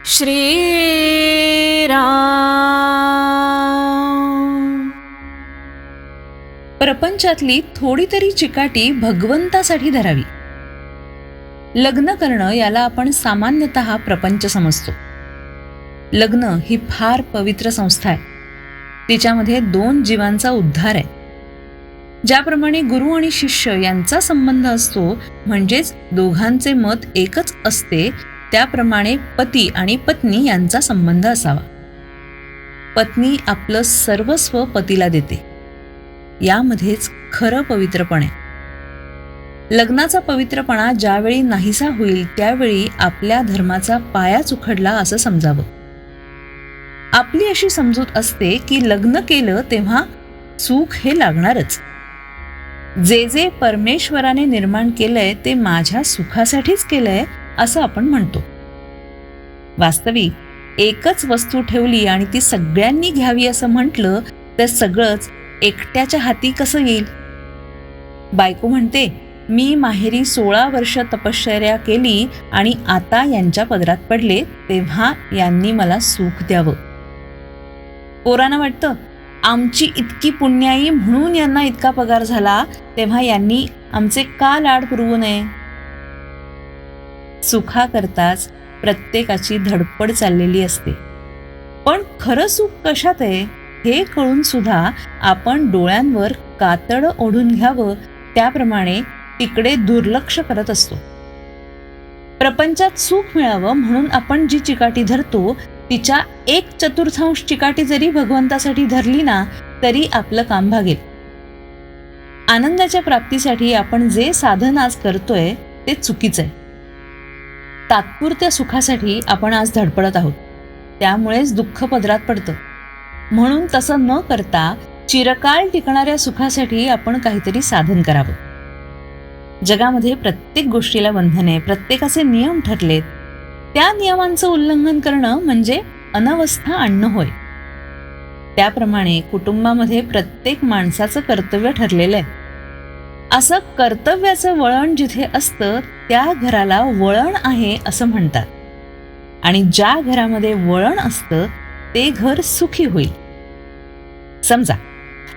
श्रीराम. प्रपंचातली थोडी तरी चिकाटी भगवंतासाठी धरावी. लग्न करणं याला आपण सामान्यतः प्रपंच समजतो. लग्न ही फार पवित्र संस्था आहे. तिच्यामध्ये 2 जीवांचा उद्धार आहे. ज्याप्रमाणे गुरु आणि शिष्य यांचा संबंध असतो, म्हणजेच दोघांचे मत एकच असते, त्याप्रमाणे पती आणि पत्नी यांचा संबंध असावा. पत्नी आपलं सर्वस्व पतीला देते. यामध्येच खरं पवित्रपण आहे. लग्नाचा पवित्रपणा ज्यावेळी नाहीसा होईल त्यावेळी आपल्या धर्माचा पायाच उखडला असं समजावं. आपली अशी समजूत असते की लग्न केलं तेव्हा सुख हे लागणारच. जे जे परमेश्वराने निर्माण केलंय ते माझ्या सुखासाठीच केलंय असं आपण म्हणतो. वास्तविक एकच वस्तू ठेवली आणि ती सगळ्यांनी घ्यावी असं म्हटलं तर सगळंच एकट्याच्या हाती कसं येईल. बायको म्हणते, मी माहेरी 16 वर्ष तपश्चर्या केली आणि आता यांच्या पदरात पडले तेव्हा यांनी मला सुख द्यावं. पोरांना वाटतं, आमची इतकी पुण्याई म्हणून यांना इतका पगार झाला, तेव्हा यांनी आमचे का लाड पुरवू नये. सुखाकरताच प्रत्येकाची धडपड चाललेली असते. पण खरं सुख कशात आहे हे कळून सुद्धा आपण डोळ्यांवर कातड ओढून घ्यावं त्याप्रमाणे तिकडे दुर्लक्ष करत असतो. प्रपंचात सुख मिळावं म्हणून आपण जी चिकाटी धरतो तिच्या 1/4 चिकाटी जरी भगवंतासाठी धरली ना तरी आपलं काम भागेल. आनंदाच्या प्राप्तीसाठी आपण जे साधन आज करतोय ते चुकीचं आहे. तात्पुरत्या सुखासाठी आपण आज धडपडत आहोत, त्यामुळेच दुःख पदरात पडतं. म्हणून तसं न करता चिरकाळ टिकणाऱ्या सुखासाठी आपण काहीतरी साधन करावं. जगामध्ये प्रत्येक गोष्टीला बंधने, प्रत्येकाचे नियम ठरलेत. त्या नियमांचं उल्लंघन करणं म्हणजे अनवस्था आणणं होय. त्याप्रमाणे कुटुंबामध्ये प्रत्येक माणसाचं कर्तव्य ठरलेलं आहे. असं कर्तव्याचं वळण जिथे असतं त्या घराला वळण आहे असं म्हणतात. आणि ज्या घरामध्ये वळण असतं ते घर सुखी होईल. समजा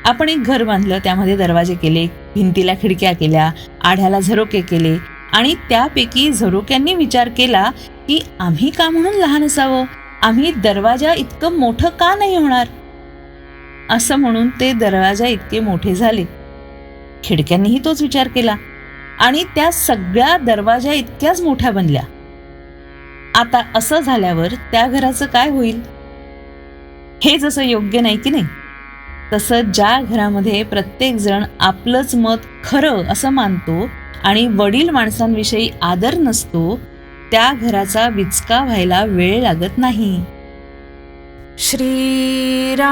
आपण एक घर बांधलं, त्यामध्ये दरवाजे केले, भिंतीला खिडक्या केल्या, आढ्याला झरोके केले आणि त्यापैकी झरोक्यांनी विचार केला की आम्ही का म्हणून लहान असावं, आम्ही दरवाजा इतकं मोठं का नाही होणार. असं म्हणून ते दरवाजा इतके मोठे झाले. खिडक्यांनीही तोच विचार केला आणि त्या सगळ्या दरवाजा इतक्याच मोठ्या बनल्या. आता असं झाल्यावर त्या घराचं काय होईल. हे जसं योग्य नाही की नाही, तसं ज्या घरामध्ये प्रत्येक जण आपलंच मत खरं असं मानतो आणि वडील माणसांविषयी आदर नसतो त्या घराचा विचका व्हायला वेळ लागत नाही. श्रीराम.